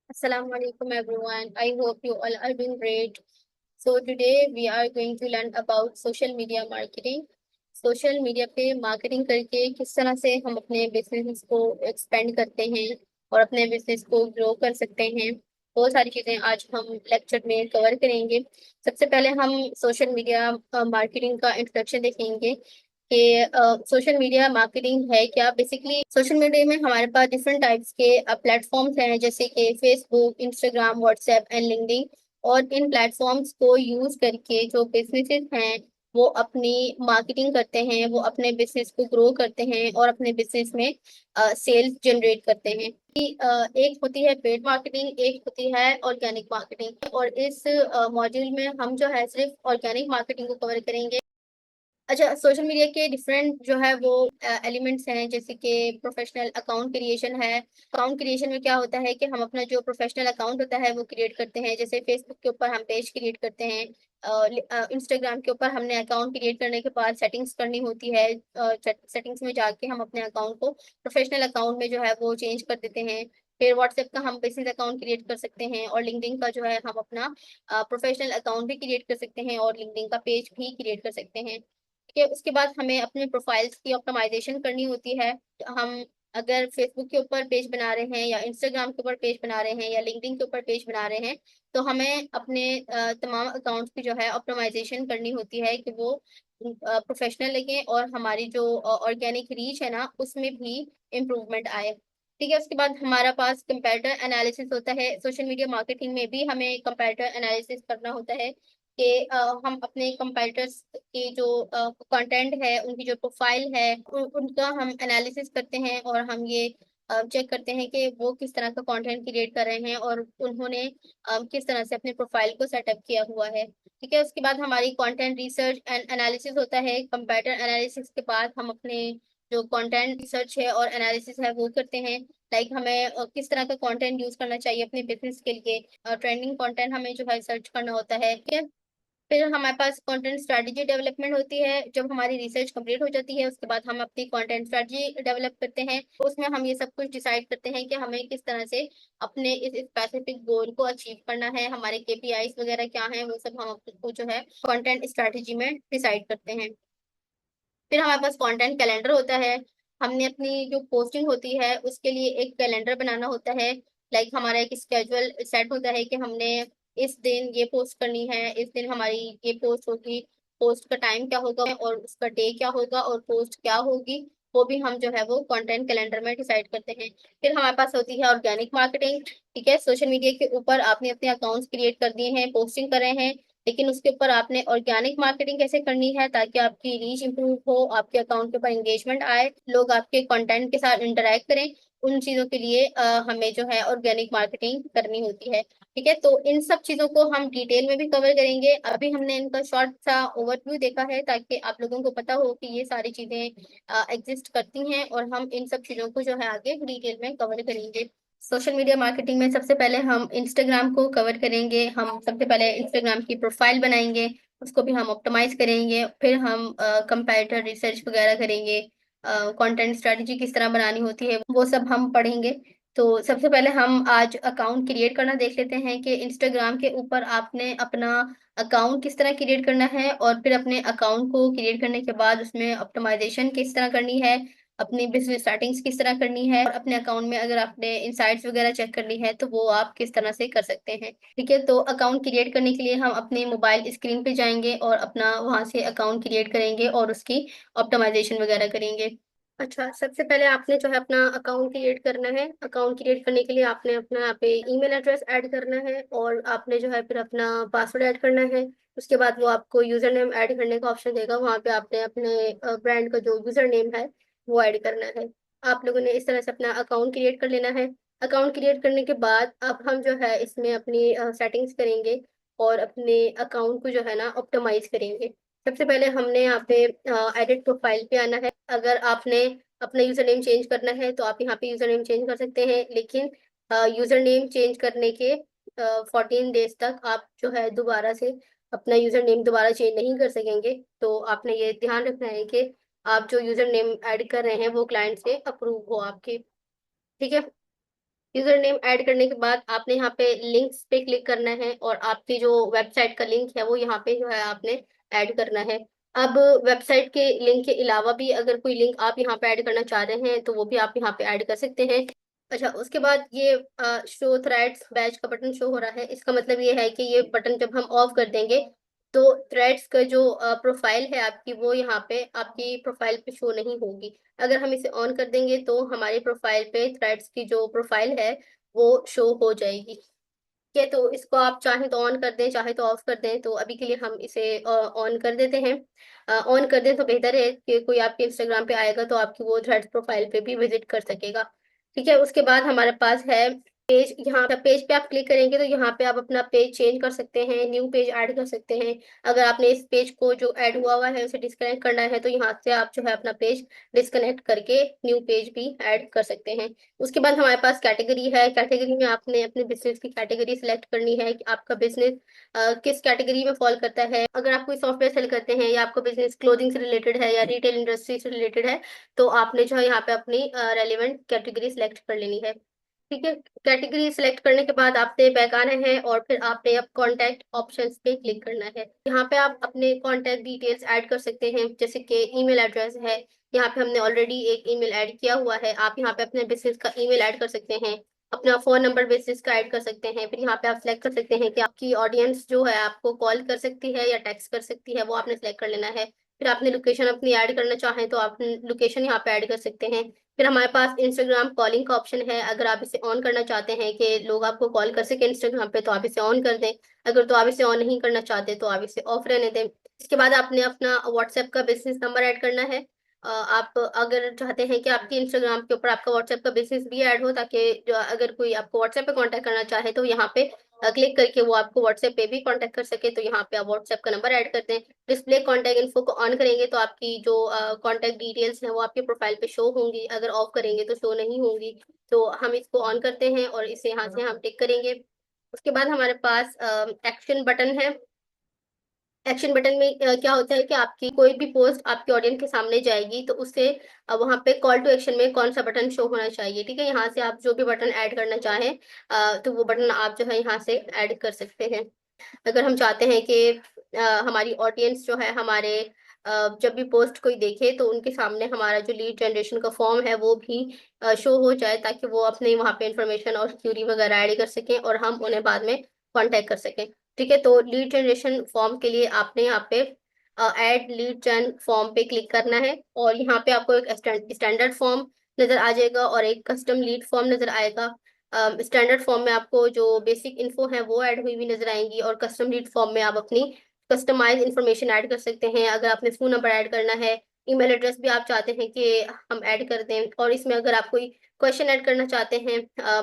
Assalamu alaikum everyone. I hope you all are doing great. So today we are going to learn about social media marketing. Social media पे marketing करके किस तरह से हम अपने business को expand करते हैं और अपने बिजनेस को ग्रो कर सकते हैं। बहुत सारी चीजें आज हम लेक्चर में कवर करेंगे। सबसे पहले हम सोशल मीडिया मार्केटिंग का इंट्रोडक्शन देखेंगे कि सोशल मीडिया मार्केटिंग है क्या। बेसिकली सोशल मीडिया में हमारे पास डिफरेंट टाइप्स के प्लेटफॉर्म्स हैं, जैसे कि Facebook, Instagram, WhatsApp and LinkedIn. और इन प्लेटफॉर्म्स को यूज करके जो बिजनेसेस हैं वो अपनी मार्केटिंग करते हैं, वो अपने बिजनेस को ग्रो करते हैं और अपने बिजनेस में सेल्स जनरेट करते हैं। एक होती है पेड मार्केटिंग, एक होती है ऑर्गेनिक मार्केटिंग। और इस मॉड्यूल में हम जो है सिर्फ ऑर्गेनिक मार्केटिंग को कवर करेंगे। अच्छा, सोशल मीडिया के डिफरेंट जो है वो एलिमेंट्स हैं, जैसे कि प्रोफेशनल अकाउंट क्रिएशन है। अकाउंट क्रिएशन में क्या होता है कि हम अपना जो प्रोफेशनल अकाउंट होता है वो क्रिएट करते हैं। जैसे फेसबुक के ऊपर हम पेज क्रिएट करते हैं, इंस्टाग्राम के ऊपर हमने अकाउंट क्रिएट करने के बाद सेटिंग्स करनी होती है। सेटिंग्स में जाके हम अपने अकाउंट को प्रोफेशनल अकाउंट में जो है वो चेंज कर देते हैं। फिर व्हाट्सएप का हम बिजनेस अकाउंट क्रिएट कर सकते हैं और लिंक्डइन का जो है हम अपना प्रोफेशनल अकाउंट भी क्रिएट कर सकते हैं और लिंक्डइन का पेज भी क्रिएट कर सकते हैं। ठीक है, उसके बाद हमें अपने प्रोफाइल्स की ऑप्टिमाइजेशन करनी होती है। हम अगर फेसबुक के ऊपर पेज बना रहे हैं या इंस्टाग्राम के ऊपर पेज बना रहे हैं या लिंक्डइन के ऊपर पेज बना रहे हैं, तो हमें अपने तमाम अकाउंट्स की जो है ऑप्टिमाइजेशन करनी होती है कि वो प्रोफेशनल लगे और हमारी जो ऑर्गेनिक रीच है ना उसमें भी इम्प्रूवमेंट आए। ठीक है, उसके बाद हमारा पास कंपैरेटर एनालिसिस होता है। सोशल मीडिया मार्केटिंग में भी हमें कंपैरेटर एनालिसिस करना होता है कि हम अपने कंपैरेटर्स की जो कंटेंट है, उनकी जो प्रोफाइल है, उनका हम एनालिसिस करते हैं और हम ये चेक करते हैं कि वो किस तरह का कंटेंट क्रिएट कर रहे हैं और उन्होंने किस तरह से अपने प्रोफाइल को सेटअप किया हुआ है। ठीक है, उसके बाद हमारी कंटेंट रिसर्च एंड एनालिसिस होता है। कंपैरेटर एनालिसिस के बाद हम अपने जो कंटेंट रिसर्च है और एनालिसिस है वो करते हैं। लाइक हमें किस तरह का कंटेंट यूज करना चाहिए अपने बिजनेस के लिए। ट्रेंडिंग कंटेंट हमें जो है सर्च करना होता है। ठीक है, फिर हमारे पास कंटेंट स्ट्रेटजी डेवलपमेंट होती है। जब हमारी रिसर्च कंप्लीट हो जाती है उसके बाद हम अपनी कंटेंट स्ट्रेटजी डेवलप करते हैं। उसमें हम ये सब कुछ डिसाइड करते हैं कि हमें किस तरह से अपने इस स्पेसिफिक गोल को अचीव करना है, हमारे केपीआईज वगैरह क्या हैं, वो सब हम आपको जो है कंटेंट स्ट्रेटजी में डिसाइड करते हैं। फिर हमारे पास कंटेंट कैलेंडर होता है। हमने अपनी जो पोस्टिंग होती है उसके लिए एक कैलेंडर बनाना होता है। लाइक हमारा एक स्केड्यूल सेट होता है कि हमने इस दिन ये पोस्ट करनी है, इस दिन हमारी ये पोस्ट होगी। पोस्ट का टाइम क्या होगा और उसका डे क्या होगा और पोस्ट क्या होगी, वो भी हम जो है वो कंटेंट कैलेंडर में डिसाइड करते हैं। फिर हमारे पास होती है ऑर्गेनिक मार्केटिंग। ठीक है, सोशल मीडिया के ऊपर आपने अपने अकाउंट्स क्रिएट कर दिए हैं, पोस्टिंग कर रहे हैं, लेकिन उसके ऊपर आपने ऑर्गेनिक मार्केटिंग कैसे करनी है ताकि आपकी रीच इंप्रूव हो, आपके अकाउंट के ऊपर एंगेजमेंट आए, लोग आपके कंटेंट के साथ इंटरेक्ट करें। उन चीजों के लिए हमें जो है ऑर्गेनिक मार्केटिंग करनी होती है। ठीक है, तो इन सब चीजों को हम डिटेल में भी कवर करेंगे। अभी हमने इनका शॉर्ट सा ओवरव्यू देखा है ताकि आप लोगों को पता हो कि ये सारी चीजें एग्जिस्ट करती हैं और हम इन सब चीजों को जो है आगे डिटेल में कवर करेंगे। सोशल मीडिया मार्केटिंग में सबसे पहले हम इंस्टाग्राम को कवर करेंगे। हम सबसे पहले इंस्टाग्राम की प्रोफाइल बनाएंगे, उसको भी हम ऑप्टिमाइज करेंगे। फिर हम कंपैरेटर रिसर्च वगैरह करेंगे, कंटेंट स्ट्रेटजी किस तरह बनानी होती है वो सब हम पढ़ेंगे। तो सबसे पहले हम आज अकाउंट क्रिएट करना देख लेते हैं कि इंस्टाग्राम के ऊपर आपने अपना अकाउंट किस तरह क्रिएट करना है और फिर अपने अकाउंट को क्रिएट करने के बाद उसमें ऑप्टिमाइजेशन किस तरह करनी है, अपनी बिजनेस स्टार्टिंग्स किस तरह करनी है और अपने अकाउंट में अगर आपने इनसाइट्स वगैरह चेक करनी है तो वो आप किस तरह से कर सकते हैं। ठीक है, तो अकाउंट क्रिएट करने के लिए हम अपने मोबाइल स्क्रीन पे जाएंगे और अपना वहां से अकाउंट क्रिएट करेंगे और उसकी ऑप्टिमाइजेशन वगैरह करेंगे। अच्छा, सबसे पहले आपने जो है अपना अकाउंट क्रिएट करना है। अकाउंट क्रिएट करने के लिए आपने अपना यहाँ पे ईमेल एड्रेस ऐड करना है और आपने जो है फिर अपना पासवर्ड ऐड करना है। उसके बाद वो आपको यूजर नेम ऐड करने का ऑप्शन देगा, वहाँ पे आपने अपने ब्रांड का जो यूजर नेम है वो ऐड करना है। आप लोगों ने इस तरह से अपना अकाउंट क्रिएट कर लेना है। अकाउंट क्रिएट करने के बाद अब हम जो है इसमें अपनी सेटिंग्स करेंगे और अपने अकाउंट को जो है ना ऑप्टिमाइज करेंगे। सबसे पहले हमने यहाँ पे एडिट प्रोफाइल पे आना है। अगर आपने अपना यूजर नेम चेंज करना है तो आप यहाँ पे यूजर नेम चेंज कर सकते हैं, लेकिन यूजर नेम चेंज करने के 14 डेज तक आप जो है दोबारा से अपना यूजर नेम दोबारा चेंज नहीं कर सकेंगे। तो आपने ये ध्यान रखना है कि आप जो यूजर नेम ऐड कर रहे हैं वो क्लाइंट से अप्रूव हो आपके। ठीक है, यूजर नेम ऐड करने के बाद आपने यहाँ पे लिंक्स पे क्लिक करना है और आपकी जो वेबसाइट का लिंक है वो यहाँ पे जो है आपने ऐड करना है। अब वेबसाइट के लिंक के अलावा भी अगर कोई लिंक आप यहाँ पे ऐड करना चाह रहे हैं तो वो भी आप यहाँ पे ऐड कर सकते हैं। अच्छा, उसके बाद ये शो थ्रेड्स बैच का बटन शो हो रहा है, इसका मतलब ये है कि ये बटन जब हम ऑफ कर देंगे तो थ्रेड्स का जो प्रोफाइल है आपकी वो यहाँ पे आपकी प्रोफाइल पे शो नहीं होगी। अगर हम इसे ऑन कर देंगे तो हमारी प्रोफाइल पे थ्रेड्स की जो प्रोफाइल है वो शो हो जाएगी। ठीक है, तो इसको आप चाहे तो ऑन कर दें चाहे तो ऑफ कर दें, तो अभी के लिए हम इसे ऑन कर देते हैं। ऑन कर दें तो बेहतर है कि कोई आपके इंस्टाग्राम पे आएगा तो आपकी वो थ्रेड्स प्रोफाइल पे भी विजिट कर सकेगा। ठीक है, उसके बाद हमारे पास है पेज। यहाँ पेज पे आप क्लिक करेंगे तो यहाँ पे आप अपना पेज चेंज कर सकते हैं, न्यू पेज ऐड कर सकते हैं। अगर आपने इस पेज को जो ऐड हुआ हुआ है उसे डिस्कनेक्ट करना है तो यहाँ से आप जो है अपना पेज डिस्कनेक्ट करके न्यू पेज भी ऐड कर सकते हैं। उसके बाद हमारे पास कैटेगरी है। कैटेगरी में आपने अपने बिजनेस की कैटेगरी सिलेक्ट करनी है कि आपका बिजनेस किस कैटेगरी में फॉल करता है। अगर आप कोई सॉफ्टवेयर सेल करते हैं या आपका बिजनेस क्लोथिंग से रिलेटेड है या रिटेल इंडस्ट्री से रिलेटेड है तो आपने जो है यहाँ पे अपनी रेलिवेंट कैटेगरी सिलेक्ट कर लेनी है। ठीक है, कैटेगरी सिलेक्ट करने के बाद आपने बैक आना है और फिर आपने अब कॉन्टैक्ट ऑप्शंस पे क्लिक करना है। यहाँ पे आप अपने कॉन्टैक्ट डिटेल्स ऐड कर सकते हैं, जैसे कि ईमेल एड्रेस है। यहाँ पे हमने ऑलरेडी एक ईमेल ऐड किया हुआ है, आप यहाँ पे अपने बिजनेस का ईमेल ऐड कर सकते हैं। अपना फोन नंबर बिजनेस का ऐड कर सकते हैं। फिर यहाँ पे आप सिलेक्ट कर सकते हैं कि आपकी ऑडियंस जो है आपको कॉल कर सकती है या टेक्स्ट कर सकती है, वो आपने सिलेक्ट कर लेना है। फिर आपने लोकेशन अपनी ऐड करना चाहें तो आप लोकेशन यहाँ पे ऐड कर सकते हैं। फिर हमारे पास इंस्टाग्राम कॉलिंग का ऑप्शन है, अगर आप इसे ऑन करना चाहते हैं कि लोग आपको कॉल कर सके इंस्टाग्राम पे तो आप इसे ऑन कर दें। अगर तो आप इसे ऑन नहीं करना चाहते तो आप इसे ऑफ रहने दें। इसके बाद आपने अपना व्हाट्सएप का बिजनेस नंबर ऐड करना है। आप अगर चाहते हैं कि आपके इंस्टाग्राम के ऊपर आपका व्हाट्सएप का बिजनेस भी ऐड हो ताकि अगर कोई आपको व्हाट्सएप पे कांटेक्ट करना चाहे तो यहाँ पे क्लिक करके वो आपको व्हाट्सएप पे भी कांटेक्ट कर सके, तो यहाँ पे आप व्हाट्सएप का नंबर ऐड कर दें। डिस्प्ले कॉन्टैक्ट इन्फो को ऑन करेंगे तो आपकी जो कॉन्टैक्ट डिटेल्स हैं वो आपके प्रोफाइल पे शो होंगी, अगर ऑफ करेंगे तो शो नहीं होंगी। तो हम इसको ऑन करते हैं और इसे यहाँ से हम टिक करेंगे। उसके बाद हमारे पास एक्शन बटन है। एक्शन बटन में क्या होता है कि आपकी कोई भी पोस्ट आपके ऑडियंस के सामने जाएगी तो उससे वहां पे कॉल टू एक्शन में कौन सा बटन शो होना चाहिए। ठीक है, यहाँ से आप जो भी बटन ऐड करना चाहें तो वो बटन आप जो है यहाँ से ऐड कर सकते हैं। अगर हम चाहते हैं कि हमारी ऑडियंस जो है हमारे जब भी पोस्ट कोई देखे तो उनके सामने हमारा जो लीड जनरेशन का फॉर्म है वो भी शो हो जाए ताकि वो अपने वहाँ पे इंफॉर्मेशन और क्यूरी वगैरह ऐड कर सकें और हम उन्हें बाद में कांटेक्ट कर सकें। ठीक है, तो लीड जनरेशन फॉर्म के लिए आपने यहाँ पे ऐड लीड जन फॉर्म पे क्लिक करना है और यहाँ पे आपको एक स्टैंडर्ड फॉर्म नजर आ जाएगा और एक कस्टम लीड फॉर्म नजर आएगा। स्टैंडर्ड फॉर्म में आपको जो बेसिक इन्फो है वो ऐड हुई हुई नजर आएंगी और कस्टम लीड फॉर्म में आप अपनी कस्टमाइज इन्फॉर्मेशन ऐड कर सकते हैं। अगर आपने फोन नंबर ऐड करना है, ईमेल एड्रेस भी आप चाहते हैं कि हम ऐड कर दें, और इसमें अगर आप कोई क्वेश्चन ऐड करना चाहते हैं,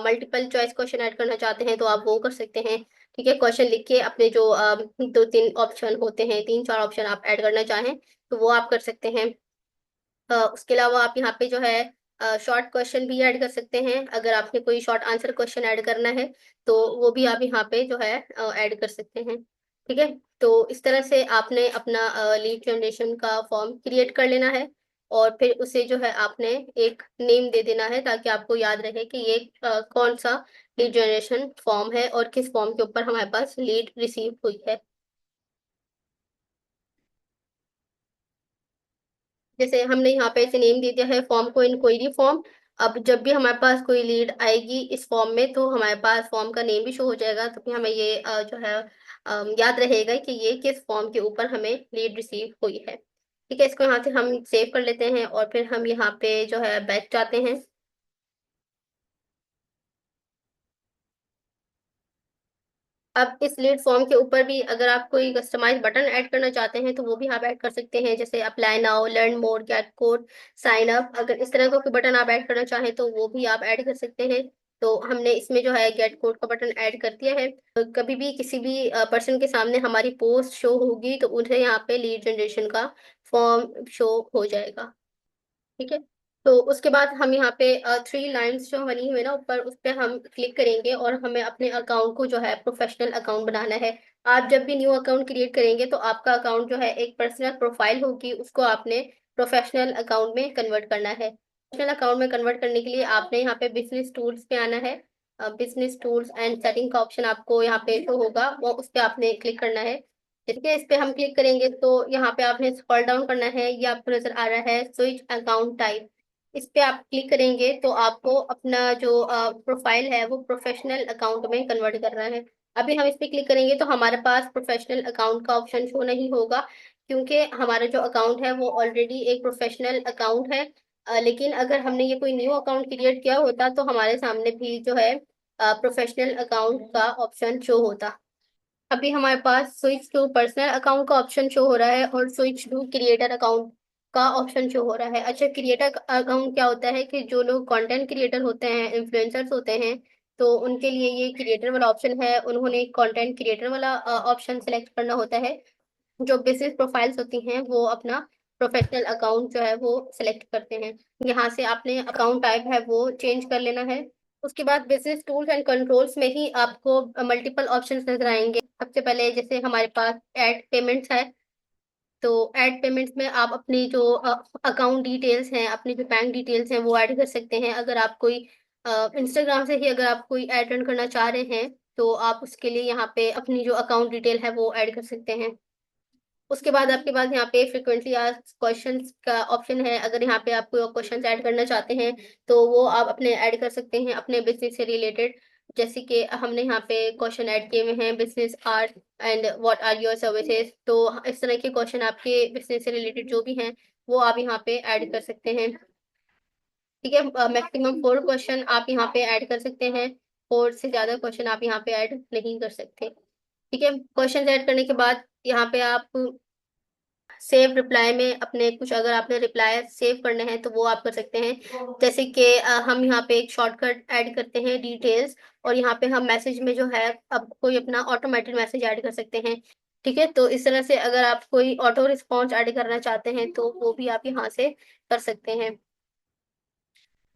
मल्टीपल चॉइस क्वेश्चन ऐड करना चाहते हैं तो आप वो कर सकते हैं। ठीक है, क्वेश्चन लिख के अपने जो दो तीन ऑप्शन होते हैं, तीन चार ऑप्शन आप ऐड करना चाहें तो वो आप कर सकते हैं। उसके अलावा आप यहाँ पे जो है शॉर्ट क्वेश्चन भी ऐड कर सकते हैं, अगर आपने कोई शॉर्ट आंसर क्वेश्चन ऐड करना है तो वो भी आप यहाँ पे जो है ऐड कर सकते हैं। ठीक है, तो इस तरह से आपने अपना लीड जनरेशन का फॉर्म क्रिएट कर लेना है और फिर उसे जो है आपने एक नेम दे देना है ताकि आपको याद रहे कि ये कौन सा लीड जनरेशन फॉर्म है और किस फॉर्म के ऊपर हमारे पास लीड रिसीव हुई है। जैसे हमने यहाँ पे इसे नेम दे दिया है फॉर्म को इंक्वायरी फॉर्म। अब जब भी हमारे पास कोई लीड आएगी इस फॉर्म में तो हमारे पास फॉर्म का नेम भी शो हो जाएगा, तो फिर हमें ये जो है याद रहेगा कि ये किस फॉर्म के ऊपर हमें लीड रिसीव हुई है। ठीक है, इसको यहाँ से हम सेव कर लेते हैं और फिर हम यहाँ पे जो है बैक जाते हैं। अब इस लीड फॉर्म के ऊपर भी अगर आप कोई कस्टमाइज बटन ऐड करना चाहते हैं तो वो भी आप ऐड कर सकते हैं, जैसे apply now, learn more, get code, sign up. अगर इस तरह का कोई बटन आप ऐड करना चाहें तो वो भी आप ऐड कर सकते हैं। तो हमने इसमें जो है गेट कोड का बटन ऐड कर दिया है। तो कभी भी किसी भी पर्सन के सामने हमारी पोस्ट शो होगी तो उन्हें यहाँ पे लीड जनरेशन का फॉर्म शो हो जाएगा। ठीक है, तो उसके बाद हम यहाँ पे थ्री लाइंस जो बनी हुई है ना ऊपर, उस पर हम क्लिक करेंगे और हमें अपने अकाउंट को जो है प्रोफेशनल अकाउंट बनाना है। आप जब भी न्यू अकाउंट क्रिएट करेंगे तो आपका अकाउंट जो है एक पर्सनल प्रोफाइल होगी, उसको आपने प्रोफेशनल अकाउंट में कन्वर्ट करना है। प्रोफेशनल अकाउंट में कन्वर्ट करने के लिए आपने यहाँ पे बिजनेस टूल्स पे आना है बिजनेस टूल्स एंड सेटिंग का ऑप्शन आपको यहाँ पे शो होगा, वो उस पे आपने क्लिक करना है। ठीक है, इस पे हम क्लिक करेंगे तो यहाँ पे आपने स्क्रॉल डाउन करना है। ये आपको नजर आ रहा है स्विच अकाउंट टाइप। इस पे आप क्लिक करेंगे तो आपको अपना जो प्रोफाइल है वो प्रोफेशनल अकाउंट में कन्वर्ट करना है। अभी हम इस पे क्लिक करेंगे तो हमारे पास प्रोफेशनल अकाउंट का ऑप्शन शो नहीं होगा, क्योंकि हमारा जो अकाउंट है वो ऑलरेडी एक प्रोफेशनल अकाउंट है। लेकिन अगर हमने ये कोई न्यू अकाउंट क्रिएट किया होता तो हमारे सामने भी जो है प्रोफेशनल अकाउंट का ऑप्शन शो होता। अभी हमारे पास स्विच टू पर्सनल अकाउंट का ऑप्शन शो हो रहा है और स्विच टू क्रिएटर अकाउंट का ऑप्शन शो हो रहा है। अच्छा, क्रिएटर अकाउंट क्या होता है कि जो लोग कंटेंट क्रिएटर होते हैं, इन्फ्लुएंसर्स होते हैं, तो उनके लिए ये क्रिएटर वाला ऑप्शन है। उन्होंने कंटेंट क्रिएटर वाला ऑप्शन सेलेक्ट करना होता है। जो बिजनेस प्रोफाइल्स होती हैं वो अपना प्रोफेशनल अकाउंट जो है वो सिलेक्ट करते हैं। यहाँ से आपने अकाउंट टाइप है वो चेंज कर लेना है। उसके बाद बिजनेस टूल्स एंड कंट्रोल्स में ही आपको मल्टीपल ऑप्शंस नजर आएंगे। सबसे पहले जैसे हमारे पास ऐड पेमेंट्स है, तो ऐड पेमेंट्स में आप अपनी जो अकाउंट डिटेल्स हैं, अपनी जो बैंक डिटेल्स हैं वो ऐड कर सकते हैं। अगर आप कोई इंस्टाग्राम से ही अगर आप कोई ऐड रन करना चाह रहे हैं तो आप उसके लिए यहाँ पे अपनी जो अकाउंट डिटेल है वो ऐड कर सकते हैं। उसके बाद आपके पास यहाँ पे फ्रिक्वेंटली आस्क्ड क्वेश्चंस का ऑप्शन है। अगर यहाँ पे आप कोई क्वेश्चंस ऐड करना चाहते हैं तो वो आप अपने ऐड कर सकते हैं अपने बिजनेस से रिलेटेड। जैसे कि हमने यहाँ पे क्वेश्चन ऐड किए हुए हैं, business art and what are your services. तो इस तरह के क्वेश्चन आपके बिजनेस से रिलेटेड जो भी हैं वो आप यहाँ पे ऐड कर सकते हैं। ठीक है, मैक्सिमम 4 क्वेश्चन आप यहाँ पे ऐड कर सकते हैं। 4 से ज्यादा क्वेश्चन आप यहाँ पे ऐड नहीं कर सकते। ठीक है, क्वेश्चन ऐड करने के बाद यहाँ पे आप सेव रिप्लाई में अपने कुछ, अगर आपने रिप्लाई सेव करने हैं तो वो आप कर सकते हैं। जैसे कि हम यहाँ पे एक शॉर्टकट ऐड करते हैं डिटेल्स, और यहाँ पे हम मैसेज में जो है अब कोई अपना ऑटोमेटेड मैसेज ऐड कर सकते हैं। ठीक है, तो इस तरह से अगर आप कोई ऑटो रिस्पॉन्स ऐड करना चाहते हैं तो वो भी आप यहाँ से कर सकते हैं।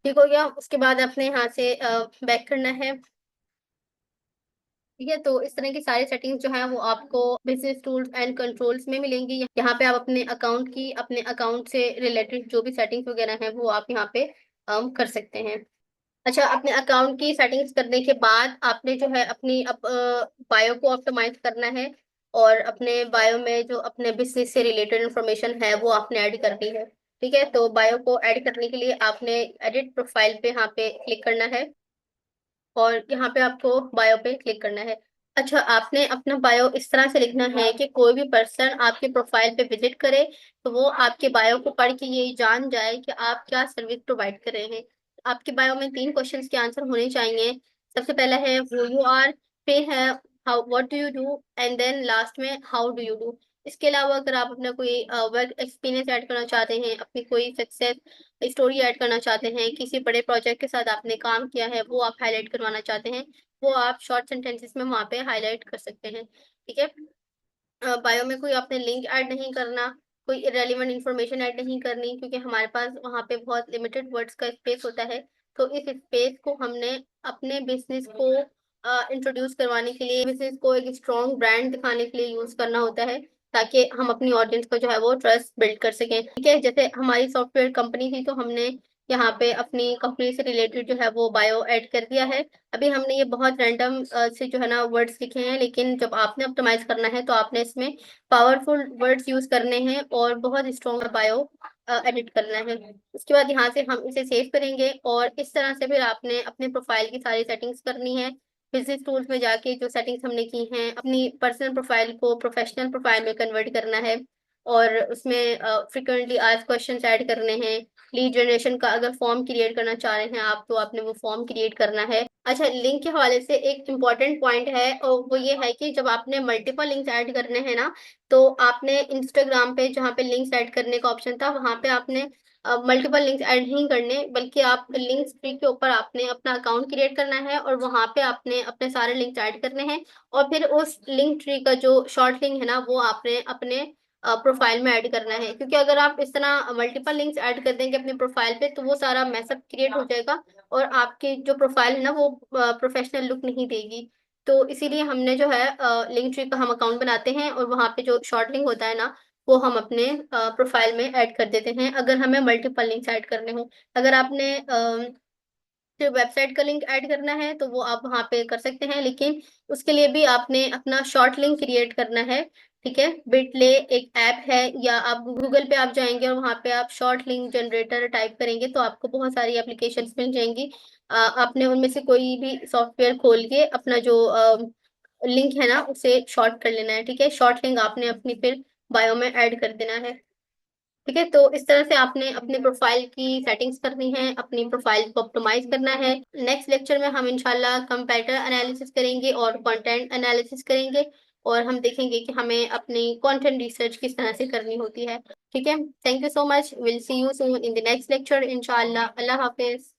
ठीक हो गया, उसके बाद अपने यहाँ से बैक करना है। ठीक है, तो इस तरह की सारी सेटिंग्स जो है वो आपको बिजनेस टूल्स एंड कंट्रोल्स में मिलेंगी। यहाँ पे आप अपने अकाउंट की, अपने अकाउंट से रिलेटेड जो भी सेटिंग्स वगैरह हैं वो आप यहाँ पे कर सकते हैं। अच्छा, अपने अकाउंट की सेटिंग्स करने के बाद आपने जो है अपनी बायो को ऑप्टिमाइज करना है, और अपने बायो में जो अपने बिजनेस से रिलेटेड इंफॉर्मेशन है वो आपने ऐड करनी है। ठीक है, तो बायो को ऐड करने के लिए आपने एडिट प्रोफाइल पे यहाँ पे क्लिक करना है, और यहाँ पे आपको बायो पे क्लिक करना है। अच्छा, आपने अपना बायो इस तरह से लिखना है कि कोई भी पर्सन आपके प्रोफाइल पे विजिट करे तो वो आपके बायो को पढ़ के ये जान जाए कि आप क्या सर्विस प्रोवाइड कर रहे हैं। आपके बायो में 3 क्वेश्चंस के आंसर होने चाहिए। सबसे पहला है वो यू आर, फिर है how what do you do, and then last में हाउ डू यू डू। इसके अलावा अगर आप अपना कोई वर्क एक्सपीरियंस ऐड करना चाहते हैं, अपनी कोई सक्सेस स्टोरी ऐड करना चाहते हैं, किसी बड़े प्रोजेक्ट के साथ आपने काम किया है वो आप हाईलाइट करवाना चाहते हैं, वो आप शॉर्ट सेंटेंसेस में वहां पे हाईलाइट कर सकते हैं। ठीक है, बायो में कोई आपने लिंक ऐड नहीं करना, कोई इरेलीवेंट इंफॉर्मेशन ऐड नहीं करनी, क्योंकि हमारे पास वहाँ पे बहुत लिमिटेड वर्ड्स का स्पेस होता है। तो इस स्पेस को हमने अपने बिजनेस को इंट्रोड्यूस करवाने के लिए, बिजनेस को एक स्ट्रॉन्ग ब्रांड दिखाने के लिए यूज करना होता है, ताकि हम अपनी ऑडियंस को जो है वो ट्रस्ट बिल्ड कर सकें। ठीक है, जैसे हमारी सॉफ्टवेयर कंपनी थी तो हमने यहाँ पे अपनी कंपनी से रिलेटेड जो है वो बायो ऐड कर दिया है। अभी हमने ये बहुत रैंडम से जो है ना वर्ड्स लिखे हैं, लेकिन जब आपने ऑप्टिमाइज करना है तो आपने इसमें पावरफुल वर्ड्स यूज करने हैं और बहुत स्ट्रॉन्ग बायो एडिट करना है। उसके बाद यहाँ से हम इसे सेव करेंगे, और इस तरह से फिर आपने अपने प्रोफाइल की सारी सेटिंग्स करनी है। बिजनेस टूल्स में जाके जो सेटिंग्स हमने की हैं, अपनी पर्सनल प्रोफाइल को प्रोफेशनल प्रोफाइल में कन्वर्ट करना है, और उसमें फ्रिक्वेंटली आस्क्ड क्वेश्चंस ऐड करने हैं। लीड जनरेशन का अगर फॉर्म क्रिएट करना चाह रहे हैं आप तो आपने वो फॉर्म क्रिएट करना है। अच्छा, लिंक के हवाले से एक इम्पॉर्टेंट पॉइंट है, और वो ये है कि जब आपने मल्टीपल लिंक्स ऐड करने हैं ना, तो आपने इंस्टाग्राम पे जहाँ पे लिंक्स ऐड करने का ऑप्शन था वहां पे आपने मल्टीपल लिंक्स ऐड नहीं करने, बल्कि आप लिंक्स ट्री के ऊपर आपने अपना अकाउंट क्रिएट करना है और वहां पे आपने अपने सारे लिंक्स ऐड करने हैं, और फिर उस लिंक ट्री का जो शॉर्ट लिंक है ना वो आपने अपने प्रोफाइल में ऐड करना है। क्योंकि अगर आप इस तरह मल्टीपल लिंक्स ऐड कर देंगे अपने प्रोफाइल पे तो वो सारा मैसअप क्रिएट हो जाएगा, और आपकी जो प्रोफाइल है ना वो प्रोफेशनल लुक नहीं देगी। तो इसीलिए हमने जो है लिंक ट्री का हम अकाउंट बनाते हैं, और वहाँ पे जो शॉर्ट लिंक होता है ना वो हम अपने प्रोफाइल में ऐड कर देते हैं अगर हमें मल्टीपल लिंक्स ऐड करने हो। अगर आपने जो वेबसाइट का लिंक ऐड करना है तो वो आप वहाँ पे कर सकते हैं, लेकिन उसके लिए भी आपने अपना शॉर्ट लिंक क्रिएट करना है। ठीक है, बिटले एक ऐप है, या आप गूगल पे आप जाएंगे और वहाँ पे आप शॉर्ट लिंक जनरेटर टाइप करेंगे तो आपको बहुत सारी एप्लीकेशंस मिल जाएंगी। आपने उनमें से कोई भी सॉफ्टवेयर खोल के अपना जो लिंक है ना उसे शॉर्ट कर लेना है। ठीक है, शॉर्ट लिंक आपने अपनी फिर बायो में ऐड कर देना है। ठीक है, तो इस तरह से आपने अपने प्रोफाइल की सेटिंग्स करनी है, अपनी प्रोफाइल को ऑप्टिमाइज करना है। नेक्स्ट लेक्चर में हम इंशाल्लाह कंपैरेटर एनालिसिस करेंगे और कंटेंट एनालिसिस करेंगे, और हम देखेंगे कि हमें अपनी कंटेंट रिसर्च किस तरह से करनी होती है। ठीक है, thank you so much, will see you soon in the next lecture इंशाल्लाह। अल्लाह हाफिज।